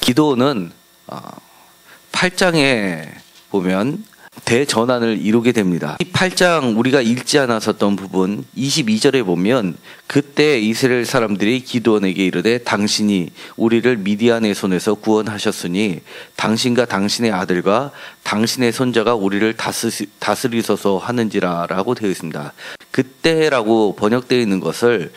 기도는 8장에 보면 대전환을 이루게 됩니다. 이 8장 우리가 읽지 않았었던 부분 22절에 보면 그때 이스라엘 사람들이 기드온에게 이르되 당신이 우리를 미디안의 손에서 구원하셨으니 당신과 당신의 아들과 당신의 손자가 우리를 다스리소서 하는지라 라고 되어 있습니다. 그때라고 번역되어 있는 것을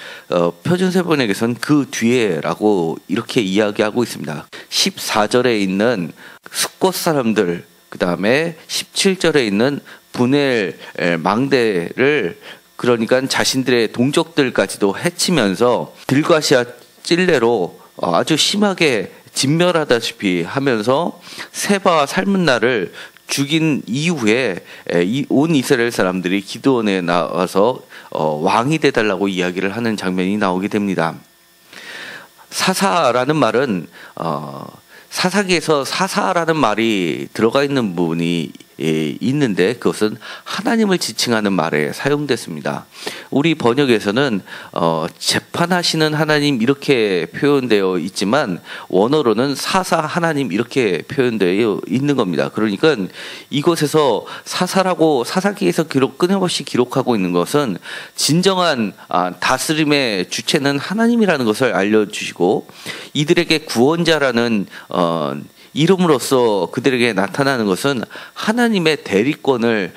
표준세번역에서는 그 뒤에 라고 이렇게 이야기하고 있습니다. 14절에 있는 숫곳 사람들, 그 다음에 17절에 있는 분엘 망대를, 그러니까 자신들의 동족들까지도 해치면서 들과시와 찔레로 아주 심하게 진멸하다시피 하면서 세바와 살문나를 죽인 이후에 온 이스라엘 사람들이 기드온에 나와서 왕이 되달라고 이야기를 하는 장면이 나오게 됩니다. 사사라는 말은 사사기에서 사사라는 말이 들어가 있는 부분이 있는데 그것은 하나님을 지칭하는 말에 사용됐습니다. 우리 번역에서는 재판하시는 하나님 이렇게 표현되어 있지만 원어로는 사사 하나님 이렇게 표현되어 있는 겁니다. 그러니까 이곳에서 사사라고 사사기에서 끊임없이 기록하고 있는 것은 진정한 다스림의 주체는 하나님이라는 것을 알려주시고 이들에게 구원자라는 이름으로써 그들에게 나타나는 것은 하나님의 대리권을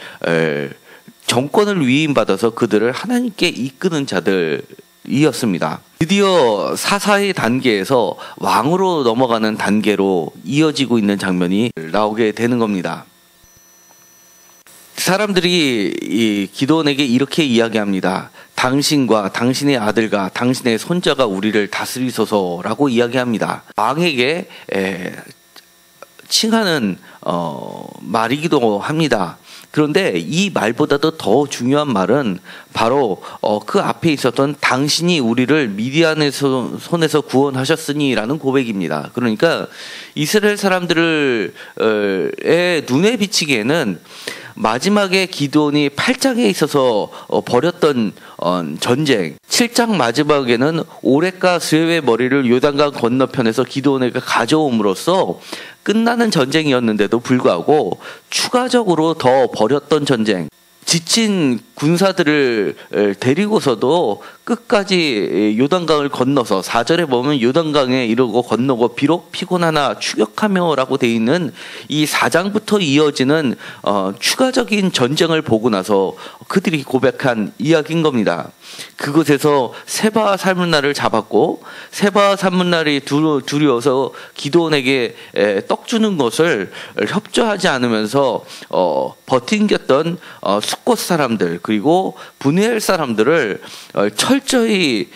정권을 위임받아서 그들을 하나님께 이끄는 자들이었습니다. 드디어 사사의 단계에서 왕으로 넘어가는 단계로 이어지고 있는 장면이 나오게 되는 겁니다. 사람들이 이 기드온에게 이렇게 이야기합니다. 당신과 당신의 아들과 당신의 손자가 우리를 다스리소서라고 이야기합니다. 왕에게 칭하는 말이기도 합니다. 그런데 이 말보다도 더 중요한 말은 바로 그 앞에 있었던 당신이 우리를 미디안의 손에서 구원하셨으니라는 고백입니다. 그러니까 이스라엘 사람들의 눈에 비치기에는 마지막에 기드온이 8장에 있어서 벌였던 전쟁, 7장 마지막에는 오렉과 스웨의 머리를 요단강 건너편에서 기드온에게 가져옴으로써 끝나는 전쟁이었는데도 불구하고 추가적으로 더 벌였던 전쟁, 지친 군사들을 데리고서도 끝까지 요단강을 건너서 4절에 보면 요단강에 이르고 건너고 비록 피곤하나 추격하며 라고 되어 있는 이 4장부터 이어지는 추가적인 전쟁을 보고 나서 그들이 고백한 이야기인 겁니다. 그곳에서 세바와 살문나를 잡았고 세바와 살문나를 두려워서 기드온에게 떡 주는 것을 협조하지 않으면서 버틴겼던 숫곳 사람들 그리고 분해엘 사람들을 철저히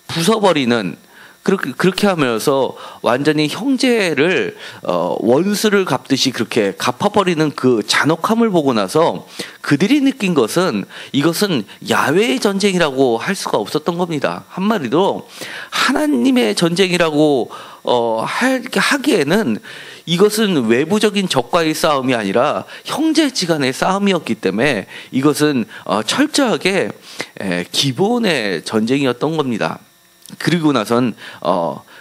부숴버리는, 그렇게 하면서 완전히 형제를 원수를 갚듯이 그렇게 갚아버리는 그 잔혹함을 보고 나서 그들이 느낀 것은 이것은 야훼의 전쟁이라고 할 수가 없었던 겁니다. 한마디로 하나님의 전쟁이라고 하기에는 이것은 외부적인 적과의 싸움이 아니라 형제지간의 싸움이었기 때문에 이것은 철저하게 기본의 전쟁이었던 겁니다. 그리고 나선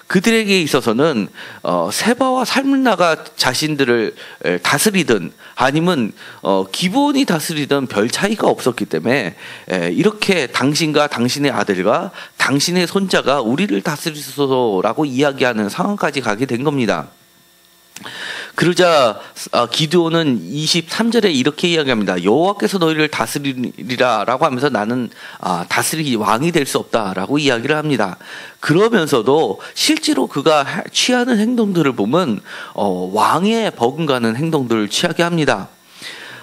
그들에게 있어서는 세바와 살문나가 자신들을 다스리든 아니면 기본이 다스리든 별 차이가 없었기 때문에 이렇게 당신과 당신의 아들과 당신의 손자가 우리를 다스리소서라고 이야기하는 상황까지 가게 된 겁니다. 그러자 기드온은 23절에 이렇게 이야기합니다. 여호와께서 너희를 다스리리라 라고 하면서 나는 다스리기 왕이 될 수 없다 라고 이야기를 합니다. 그러면서도 실제로 그가 취하는 행동들을 보면 왕에 버금가는 행동들을 취하게 합니다.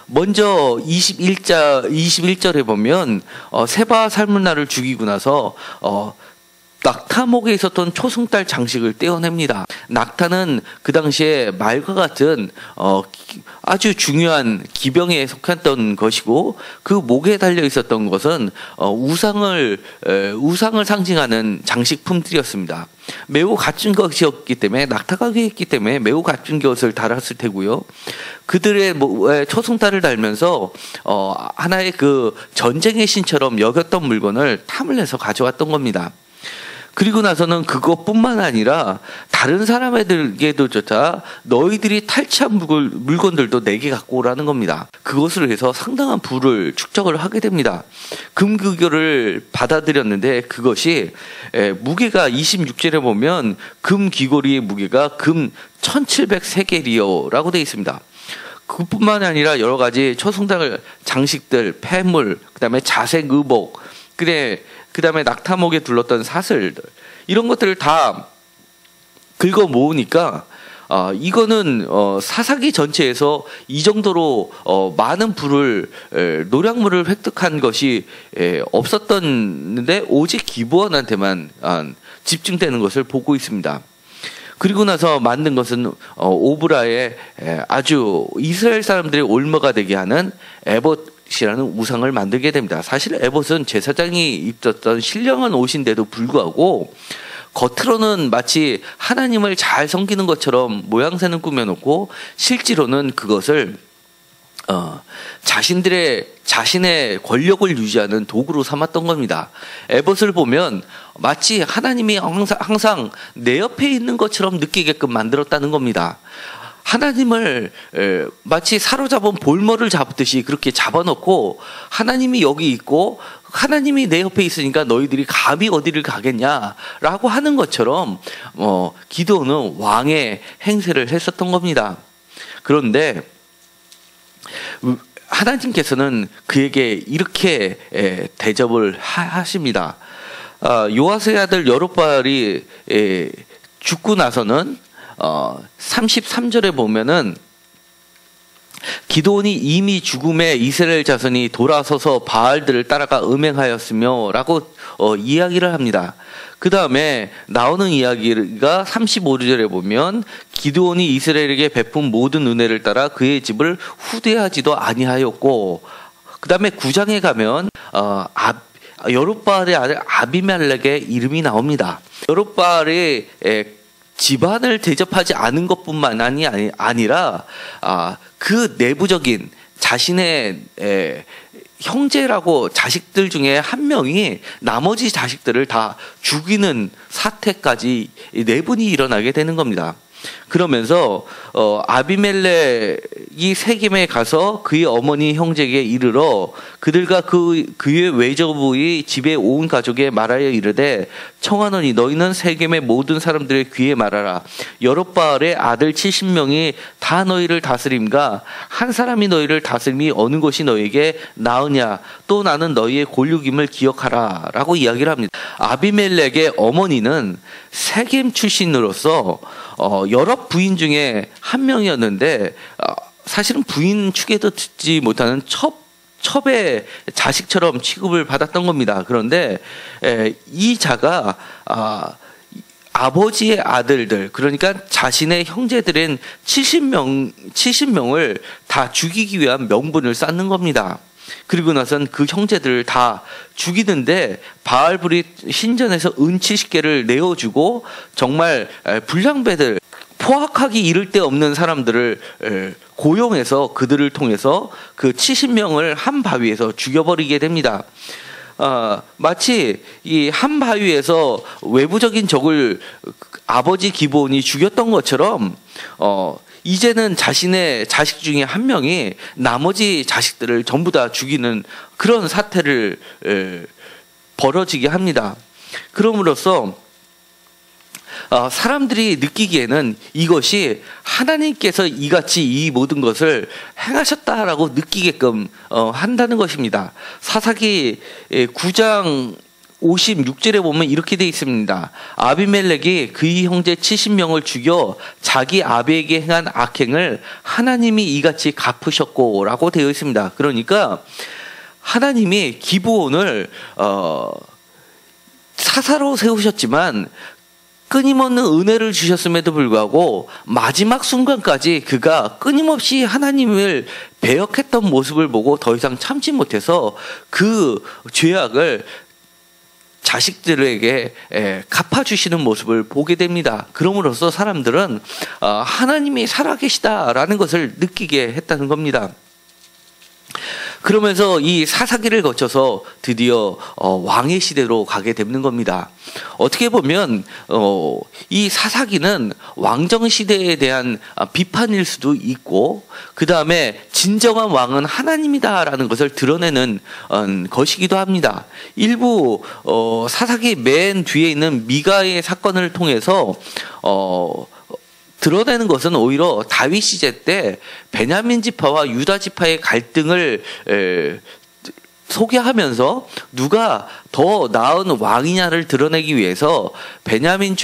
먼저 21절에 보면 세바와 살문나를 죽이고 나서 낙타목에 있었던 초승달 장식을 떼어냅니다. 낙타는 그 당시에 말과 같은 아주 중요한 기병에 속했던 것이고 그 목에 달려 있었던 것은 우상을 상징하는 장식품들이었습니다. 매우 값진 것이었기 때문에 낙타가 있기 때문에 매우 값진 것을 달았을 테고요. 그들의 초승달을 달면서 하나의 그 전쟁의 신처럼 여겼던 물건을 탐을 내서 가져왔던 겁니다. 그리고 나서는 그것뿐만 아니라 다른 사람에게도조차 너희들이 탈취한 물건들도 내게 갖고 오라는 겁니다. 그것을 해서 상당한 부를 축적을 하게 됩니다. 금귀고를 받아들였는데 그것이 무게가 26절에 보면 금귀고리의 무게가 금 1700세겔이요라고 되어 있습니다. 그뿐만 아니라 여러 가지 초승달 장식들, 폐물, 그다음에 자색 의복, 그다음에 낙타목에 둘렀던 사슬들, 이런 것들을 다 긁어 모으니까 이거는 사사기 전체에서 이 정도로 많은 노량물을 획득한 것이 없었던데 오직 기브온한테만 집중되는 것을 보고 있습니다. 그리고 나서 만든 것은 오브라의 아주 이스라엘 사람들의 올무가 되게 하는 에봇이라는 우상을 만들게 됩니다. 사실 에봇은 제사장이 입었던 신령한 옷인데도 불구하고 겉으로는 마치 하나님을 잘 섬기는 것처럼 모양새는 꾸며놓고 실제로는 그것을 자신의 권력을 유지하는 도구로 삼았던 겁니다. 에봇을 보면 마치 하나님이 항상 내 옆에 있는 것처럼 느끼게끔 만들었다는 겁니다. 하나님을 마치 사로잡은 볼모를 잡듯이 그렇게 잡아놓고 하나님이 여기 있고 하나님이 내 옆에 있으니까 너희들이 감히 어디를 가겠냐라고 하는 것처럼 기드온은 왕의 행세를 했었던 겁니다. 그런데 하나님께서는 그에게 이렇게 대접을 하십니다. 요아스의 아들 여룹바알이 죽고 나서는 33절에 보면은 기드온이 이미 죽음에 이스라엘 자손이 돌아서서 바알들을 따라가 음행하였으며 라고 이야기를 합니다. 그 다음에 나오는 이야기가 35절에 보면 기드온이 이스라엘에게 베푼 모든 은혜를 따라 그의 집을 후대하지도 아니하였고, 그 다음에 9장에 가면 여룹바알의 아들 아비멜렉의 이름이 나옵니다. 여룹바알의 집안을 대접하지 않은 것뿐만 아니라 그 내부적인 자신의 형제라고 자식들 중에 한 명이 나머지 자식들을 다 죽이는 사태까지 내분이 일어나게 되는 겁니다. 그러면서 아비멜렉이 세겜에 가서 그의 어머니 형제에게 이르러 그들과 그의 외조부의 집에 온 가족에 말하여 이르되 청하노니 너희는 세겜의 모든 사람들의 귀에 말하라. 여룹바알의 아들 70명이 다 너희를 다스림과 한 사람이 너희를 다스림이 어느 것이 너희에게 나으냐. 또 나는 너희의 골육임을 기억하라 라고 이야기를 합니다. 아비멜렉의 어머니는 세겜 출신으로서 여러 부인 중에 한 명이었는데 사실은 부인 축에도 듣지 못하는 첩의 자식처럼 취급을 받았던 겁니다. 그런데 이 자가 아버지의 아들들, 그러니까 자신의 형제들인 70명을 다 죽이기 위한 명분을 쌓는 겁니다. 그리고 나선 그 형제들을 다 죽이는데 바알브릿 신전에서 은 70개를 내어주고 정말 불량배들, 포악하기 이를 데 없는 사람들을 고용해서 그들을 통해서 그 70명을 한 바위에서 죽여버리게 됩니다. 마치 이 한 바위에서 외부적인 적을 아버지 기브온이 죽였던 것처럼 이제는 자신의 자식 중에 한 명이 나머지 자식들을 전부 다 죽이는 그런 사태를 벌어지게 합니다. 그럼으로써 사람들이 느끼기에는 이것이 하나님께서 이같이 이 모든 것을 행하셨다라고 느끼게끔 한다는 것입니다. 사사기 9장 56절에 보면 이렇게 되어 있습니다. 아비멜렉이 그의 형제 70명을 죽여 자기 아비에게 행한 악행을 하나님이 이같이 갚으셨고 라고 되어 있습니다. 그러니까 하나님이 기브온을 사사로 세우셨지만 끊임없는 은혜를 주셨음에도 불구하고 마지막 순간까지 그가 끊임없이 하나님을 배역했던 모습을 보고 더 이상 참지 못해서 그 죄악을 자식들에게 갚아주시는 모습을 보게 됩니다. 그럼으로써 사람들은 하나님이 살아계시다라는 것을 느끼게 했다는 겁니다. 그러면서 이 사사기를 거쳐서 드디어 왕의 시대로 가게 되는 겁니다. 어떻게 보면 이 사사기는 왕정 시대에 대한 비판일 수도 있고, 그 다음에 진정한 왕은 하나님이다라는 것을 드러내는 것이기도 합니다. 일부 사사기 맨 뒤에 있는 미가의 사건을 통해서 드러내는 것은 오히려 다윗 시대 때 베냐민 지파와 유다 지파의 갈등을 소개하면서 누가 더 나은 왕이냐를 드러내기 위해서 베냐민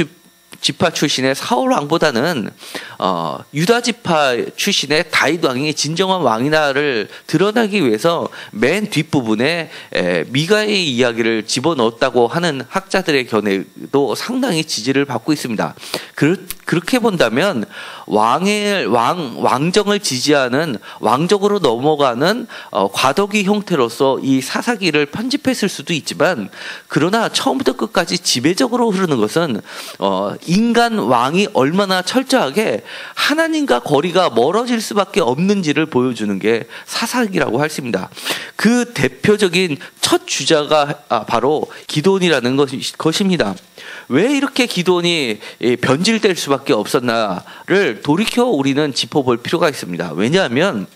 지파 출신의 사울 왕보다는 유다 지파 출신의 다윗 왕이 진정한 왕이다를 드러내기 위해서 맨 뒷부분에 미가의 이야기를 집어넣었다고 하는 학자들의 견해도 상당히 지지를 받고 있습니다. 그렇게 본다면 왕정을 지지하는 왕적으로 넘어가는 과도기 형태로서 이 사사기를 편집했을 수도 있지만, 그러나 처음부터 끝까지 지배적으로 흐르는 것은 인간 왕이 얼마나 철저하게 하나님과 거리가 멀어질 수밖에 없는지를 보여주는 게 사사기라고 할 수 있습니다. 그 대표적인 첫 주자가 바로 기드온이라는 것입니다. 왜 이렇게 기드온이 변질될 수밖에 없었나를 돌이켜 우리는 짚어볼 필요가 있습니다. 왜냐하면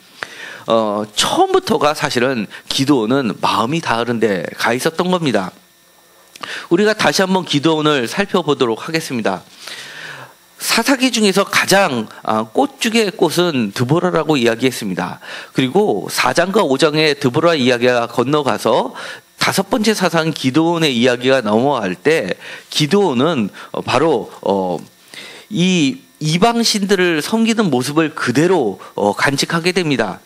처음부터가 사실은 기드온은 마음이 다른 데 가 있었던 겁니다. 우리가 다시 한번 기드온을 살펴보도록 하겠습니다. 사사기 중에서 가장 꽃 중의 꽃은 드보라라고 이야기했습니다. 그리고 4장과 5장의 드보라 이야기가 건너가서 5번째 사상 기드온의 이야기가 넘어갈 때, 기드온은 바로 이 이방 신들을 섬기는 모습을 그대로 간직하게 됩니다.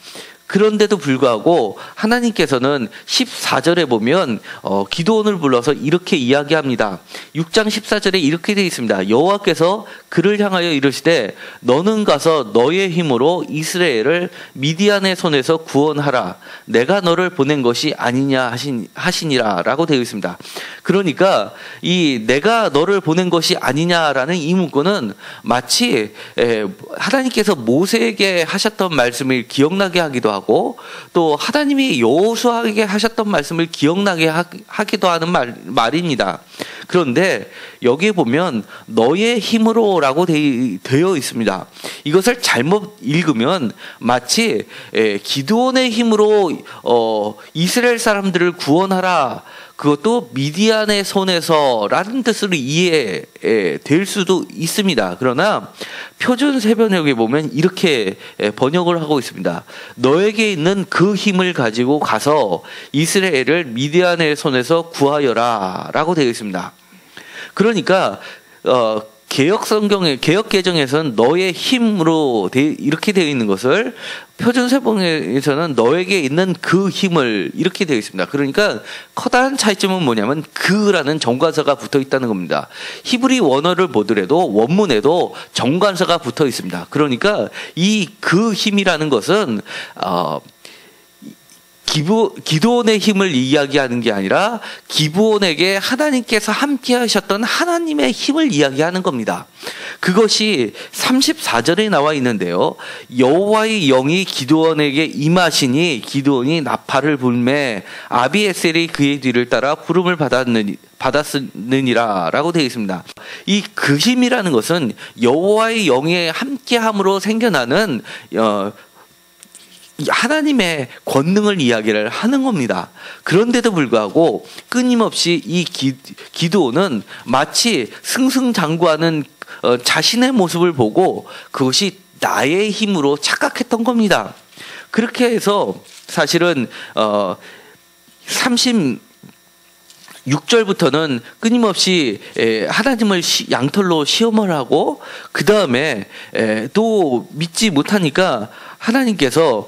그런데도 불구하고 하나님께서는 14절에 보면 기드온을 불러서 이렇게 이야기합니다. 6장 14절에 이렇게 되어 있습니다. 여호와께서 그를 향하여 이르시되 너는 가서 너의 힘으로 이스라엘을 미디안의 손에서 구원하라. 내가 너를 보낸 것이 아니냐 하시니라 라고 되어 있습니다. 그러니까 이 내가 너를 보낸 것이 아니냐라는 이 문구는 마치 하나님께서 모세에게 하셨던 말씀을 기억나게 하기도 하고, 또 하나님이 여호수아에게 하셨던 말씀을 기억나게 하기도 하는 말입니다. 그런데 여기에 보면 너의 힘으로라고 되어 있습니다. 이것을 잘못 읽으면 마치 기드온의 힘으로 이스라엘 사람들을 구원하라, 그것도 미디안의 손에서라는 뜻으로 이해될 수도 있습니다. 그러나 표준 세번역에 보면 이렇게 번역을 하고 있습니다. 너에게 있는 그 힘을 가지고 가서 이스라엘을 미디안의 손에서 구하여라 라고 되어 있습니다. 그러니까 개혁 개정에서는 너의 힘으로 이렇게 되어 있는 것을 표준 세번역에서는 너에게 있는 그 힘을 이렇게 되어 있습니다. 그러니까 커다란 차이점은 뭐냐면 그라는 정관사가 붙어 있다는 겁니다. 히브리 원어를 보더라도 원문에도 정관사가 붙어 있습니다. 그러니까 이 그 힘이라는 것은 기드온의 힘을 이야기하는 게 아니라 기브온에게 하나님께서 함께 하셨던 하나님의 힘을 이야기하는 겁니다. 그것이 34절에 나와 있는데요. 여호와의 영이 기드온에게 임하시니 기드온이 나팔을 불매 아비에셀이 그의 뒤를 따라 부름을 받았느니라 라고 되어 있습니다. 이 그 힘이라는 것은 여호와의 영의 함께함으로 생겨나는 하나님의 권능을 이야기를 하는 겁니다. 그런데도 불구하고 끊임없이 이 기드온은 마치 승승장구하는 자신의 모습을 보고 그것이 나의 힘으로 착각했던 겁니다. 그렇게 해서 사실은 36절부터는 끊임없이 하나님을 양털로 시험을 하고, 그 다음에 또 믿지 못하니까 하나님께서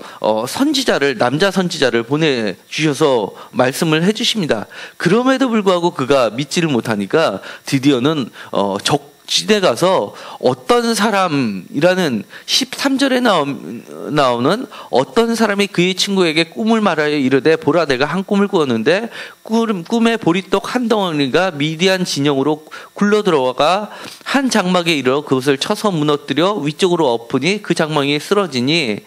남자 선지자를 보내주셔서 말씀을 해주십니다. 그럼에도 불구하고 그가 믿지를 못하니까 드디어는 적지대 가서 어떤 사람이라는 13절에 나오는 어떤 사람이 그의 친구에게 꿈을 말하여 이르되 보라 내가 한 꿈을 꾸었는데 꿈에 보리떡 한 덩어리가 미디안 진영으로 굴러 들어가 한 장막에 이르러 그것을 쳐서 무너뜨려 위쪽으로 엎으니 그 장막이 쓰러지니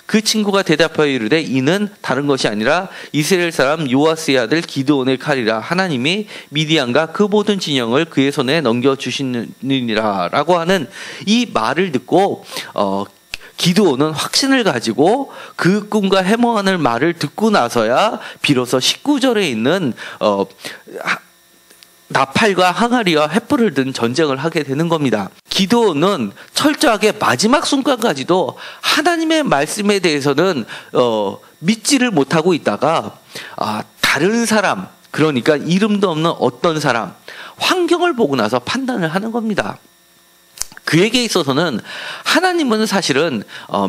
그 친구가 대답하여 이르되 이는 다른 것이 아니라 이스라엘 사람 요아스의 아들 기드온의 칼이라. 하나님이 미디안과 그 모든 진영을 그의 손에 넘겨주시느니라 라고 하는 이 말을 듣고 기드온은 확신을 가지고 그 꿈과 해몽하는 말을 듣고 나서야 비로소 19절에 있는 나팔과 항아리와 횃불을 든 전쟁을 하게 되는 겁니다. 기드온은 철저하게 마지막 순간까지도 하나님의 말씀에 대해서는 믿지를 못하고 있다가 다른 사람, 그러니까 이름도 없는 어떤 사람, 환경을 보고 나서 판단을 하는 겁니다. 그에게 있어서는 하나님은 사실은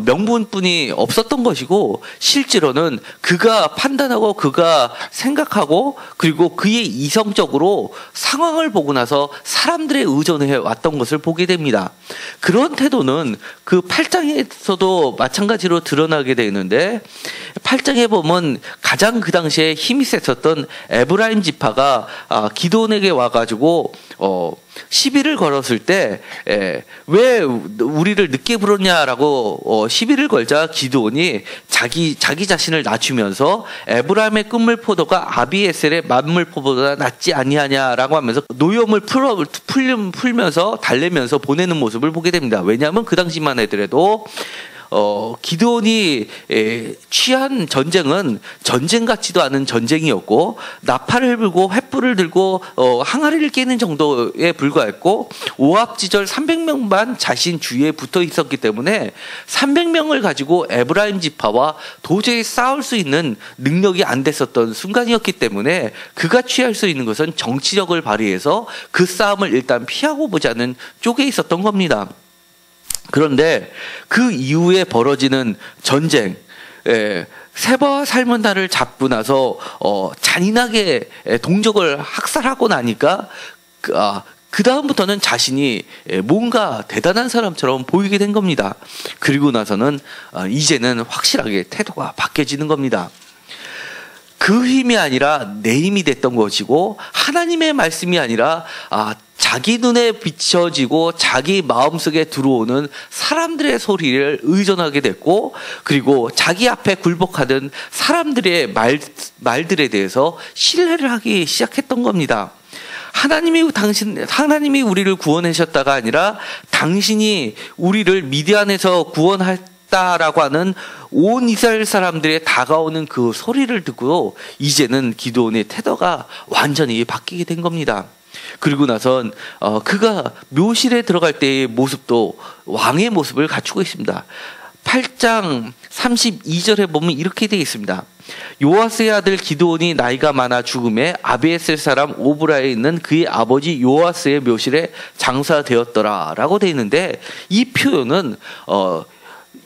명분뿐이 없었던 것이고, 실제로는 그가 판단하고 그가 생각하고 그리고 그의 이성적으로 상황을 보고 나서 사람들에 의존해 왔던 것을 보게 됩니다. 그런 태도는 그 8장에서도 마찬가지로 드러나게 되는데, 8장에 보면 가장 그 당시에 힘이 셌었던 에브라임 지파가 기드온에게 와가지고 시비를 걸었을 때 왜 우리를 늦게 부르냐라고 시비를 걸자 기드온이 자기 자신을 낮추면서 에브라임의 끝물포도가 아비에셀의 만물포도보다 낫지 아니하냐라고 하면서 노염을 풀면서 달래면서 보내는 모습을 보게 됩니다. 왜냐하면 그 당시만 해더라도 기드온이 취한 전쟁은 전쟁 같지도 않은 전쟁이었고, 나팔을 불고 횃불을 들고 항아리를 깨는 정도에 불과했고, 오합지졸 300명만 자신 주위에 붙어 있었기 때문에 300명을 가지고 에브라임 지파와 도저히 싸울 수 있는 능력이 안 됐었던 순간이었기 때문에 그가 취할 수 있는 것은 정치력을 발휘해서 그 싸움을 일단 피하고 보자는 쪽에 있었던 겁니다. 그런데 그 이후에 벌어지는 전쟁, 세바와 살문나를 잡고 나서 잔인하게 동족을 학살하고 나니까 그 다음부터는 자신이 뭔가 대단한 사람처럼 보이게 된 겁니다. 그리고 나서는 이제는 확실하게 태도가 바뀌어지는 겁니다. 그 힘이 아니라 내 힘이 됐던 것이고, 하나님의 말씀이 아니라 자기 눈에 비춰지고 자기 마음속에 들어오는 사람들의 소리를 의존하게 됐고, 그리고 자기 앞에 굴복하던 사람들의 말들에 대해서 신뢰를 하기 시작했던 겁니다. 하나님이 우리를 구원하셨다가 아니라 당신이 우리를 미디안에서 구원했다라고 하는 온 이스라엘 사람들의 다가오는 그 소리를 듣고 이제는 기드온의 태도가 완전히 바뀌게 된 겁니다. 그리고 나선 그가 묘실에 들어갈 때의 모습도 왕의 모습을 갖추고 있습니다. 8장 32절에 보면 이렇게 되어 있습니다. 요아스의 아들 기드온이 나이가 많아 죽음에 아비에셀 사람 오브라에 있는 그의 아버지 요아스의 묘실에 장사되었더라 라고 되어 있는데, 이 표현은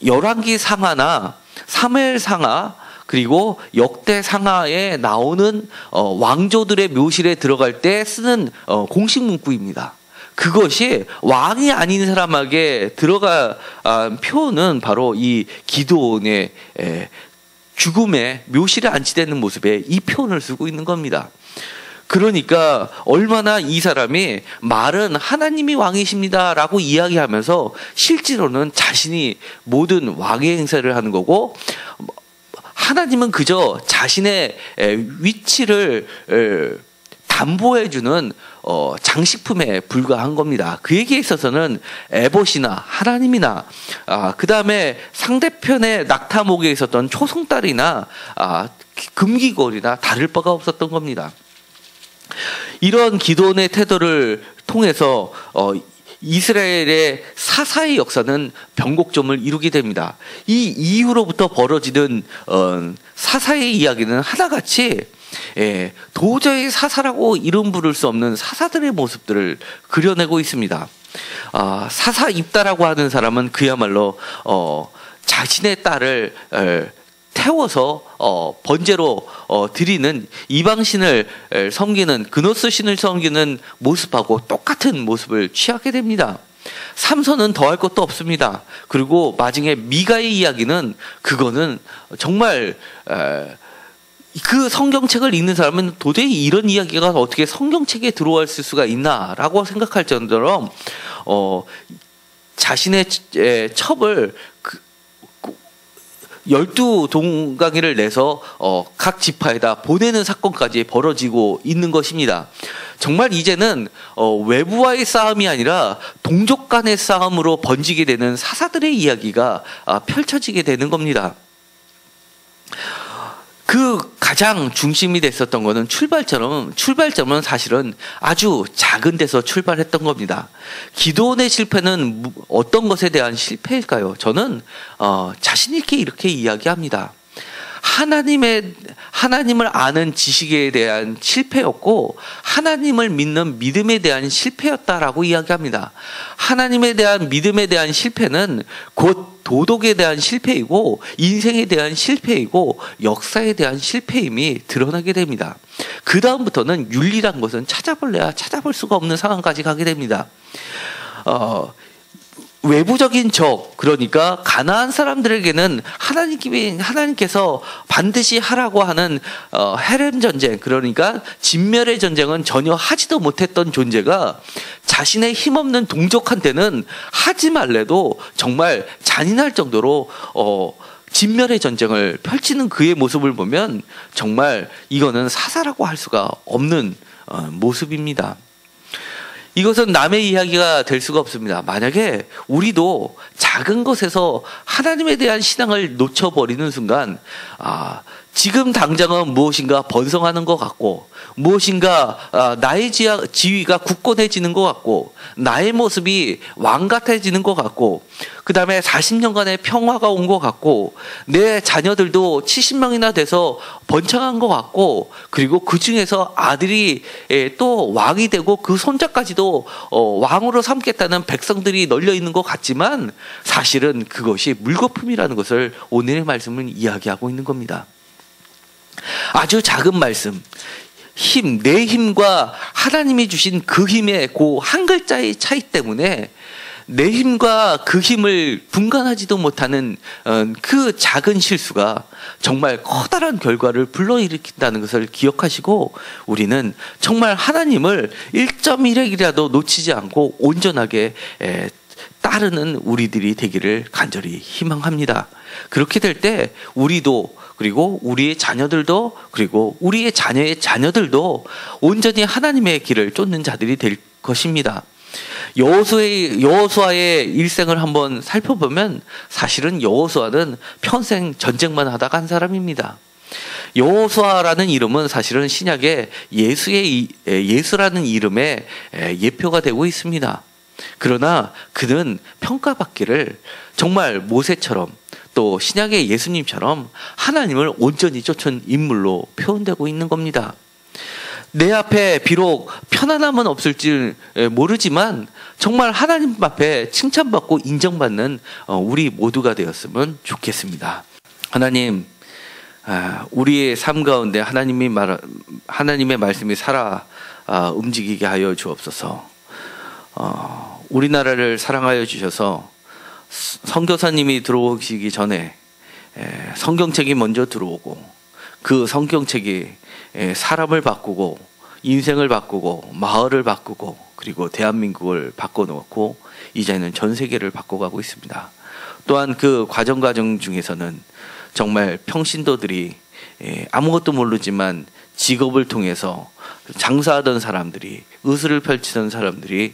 열왕기 상하나 사무엘 상하 그리고 역대 상하에 나오는 왕조들의 묘실에 들어갈 때 쓰는 공식 문구입니다. 그것이 왕이 아닌 사람에게 들어간 표현은 바로 이 기드온의 죽음의 묘실에 안치되는 모습에 이 표현을 쓰고 있는 겁니다. 그러니까 얼마나 이 사람이 말은 하나님이 왕이십니다 라고 이야기하면서 실제로는 자신이 모든 왕의 행세를 하는 거고, 하나님은 그저 자신의 위치를 담보해주는 장식품에 불과한 겁니다. 그에게 있어서는 에봇이나 하나님이나 그 다음에 상대편의 낙타목에 있었던 초승달이나 금기걸이나 다를 바가 없었던 겁니다. 이런 기드온의 태도를 통해서 이스라엘의 사사의 역사는 변곡점을 이루게 됩니다. 이 이후로부터 벌어지는 사사의 이야기는 하나같이 도저히 사사라고 이름 부를 수 없는 사사들의 모습들을 그려내고 있습니다. 사사 입다라고 하는 사람은 그야말로 자신의 딸을 태워서 번제로 드리는 이방신을 섬기는, 그노스 신을 섬기는 모습하고 똑같은 모습을 취하게 됩니다. 삼손은 더할 것도 없습니다. 그리고 마지막에 미가의 이야기는, 그거는 정말 그 성경책을 읽는 사람은 도저히 이런 이야기가 어떻게 성경책에 들어올 수가 있나라고 생각할 정도로 자신의 첩을 12동강이를 내서 각 지파에다 보내는 사건까지 벌어지고 있는 것입니다. 정말 이제는 외부와의 싸움이 아니라 동족 간의 싸움으로 번지게 되는 사사들의 이야기가 펼쳐지게 되는 겁니다. 그 가장 중심이 됐었던 것은 출발점은 사실은 아주 작은 데서 출발했던 겁니다. 기도원의 실패는 어떤 것에 대한 실패일까요? 저는 자신 있게 이렇게 이야기합니다. 하나님을 아는 지식에 대한 실패였고 하나님을 믿는 믿음에 대한 실패였다라고 이야기합니다. 하나님에 대한 믿음에 대한 실패는 곧 도덕에 대한 실패이고 인생에 대한 실패이고 역사에 대한 실패임이 드러나게 됩니다. 그 다음부터는 윤리란 것은 찾아볼래야 찾아볼 수가 없는 상황까지 가게 됩니다. 외부적인 적, 그러니까 가나안 사람들에게는 하나님께서 반드시 하라고 하는 헤렘 전쟁, 그러니까 진멸의 전쟁은 전혀 하지도 못했던 존재가 자신의 힘없는 동족한테는 하지 말래도 정말 잔인할 정도로 진멸의 전쟁을 펼치는 그의 모습을 보면 정말 이거는 사사라고 할 수가 없는 모습입니다. 이것은 남의 이야기가 될 수가 없습니다. 만약에 우리도 작은 것에서 하나님에 대한 신앙을 놓쳐버리는 순간 지금 당장은 무엇인가 번성하는 것 같고 무엇인가 나의 지위가 굳건해지는 것 같고 나의 모습이 왕 같아지는 것 같고 그 다음에 40년간의 평화가 온 것 같고 내 자녀들도 70명이나 돼서 번창한 것 같고 그리고 그 중에서 아들이 또 왕이 되고 그 손자까지도 왕으로 삼겠다는 백성들이 널려 있는 것 같지만 사실은 그것이 물거품이라는 것을 오늘의 말씀은 이야기하고 있는 겁니다. 아주 작은 말씀, 내 힘과 하나님이 주신 그 힘의 그 한 글자의 차이 때문에 내 힘과 그 힘을 분간하지도 못하는 그 작은 실수가 정말 커다란 결과를 불러일으킨다는 것을 기억하시고 우리는 정말 하나님을 1.1핵이라도 놓치지 않고 온전하게 따르는 우리들이 되기를 간절히 희망합니다. 그렇게 될 때 우리도 그리고 우리의 자녀들도 그리고 우리의 자녀의 자녀들도 온전히 하나님의 길을 쫓는 자들이 될 것입니다. 여호수아의 일생을 한번 살펴보면 사실은 여호수아는 평생 전쟁만 하다가 한 사람입니다. 여호수아라는 이름은 사실은 신약에 예수라는 이름의 예표가 되고 있습니다. 그러나 그는 평가받기를 정말 모세처럼 또 신약의 예수님처럼 하나님을 온전히 쫓은 인물로 표현되고 있는 겁니다. 내 앞에 비록 편안함은 없을지 모르지만 정말 하나님 앞에 칭찬받고 인정받는 우리 모두가 되었으면 좋겠습니다. 하나님, 우리의 삶 가운데 하나님의 말씀이 살아 움직이게 하여 주옵소서. 우리나라를 사랑하여 주셔서 선교사님이 들어오시기 전에 성경책이 먼저 들어오고 그 성경책이 사람을 바꾸고 인생을 바꾸고 마을을 바꾸고 그리고 대한민국을 바꿔놓고 이제는 전 세계를 바꿔가고 있습니다. 또한 그 과정 중에서는 정말 평신도들이 아무것도 모르지만 직업을 통해서 장사하던 사람들이 의술을 펼치던 사람들이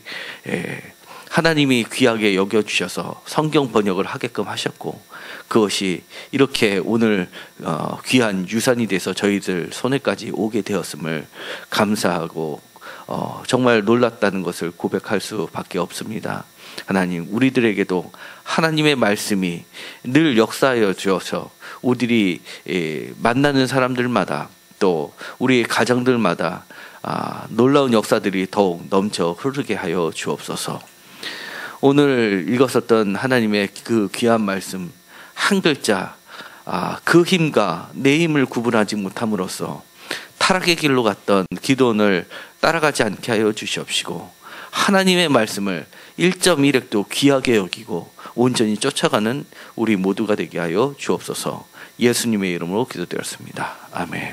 하나님이 귀하게 여겨주셔서 성경 번역을 하게끔 하셨고 그것이 이렇게 오늘 귀한 유산이 돼서 저희들 손에까지 오게 되었음을 감사하고 정말 놀랐다는 것을 고백할 수밖에 없습니다. 하나님, 우리들에게도 하나님의 말씀이 늘 역사하여 주어서 우리들이 만나는 사람들마다 또 우리의 가정들마다 놀라운 역사들이 더욱 넘쳐 흐르게 하여 주옵소서. 오늘 읽었었던 하나님의 그 귀한 말씀 한 글자, 그 힘과 내 힘을 구분하지 못함으로써 타락의 길로 갔던 기도원을 따라가지 않게 하여 주시옵시고 하나님의 말씀을 1.1핵도 귀하게 여기고 온전히 쫓아가는 우리 모두가 되게 하여 주옵소서. 예수님의 이름으로 기도드렸습니다. 아멘.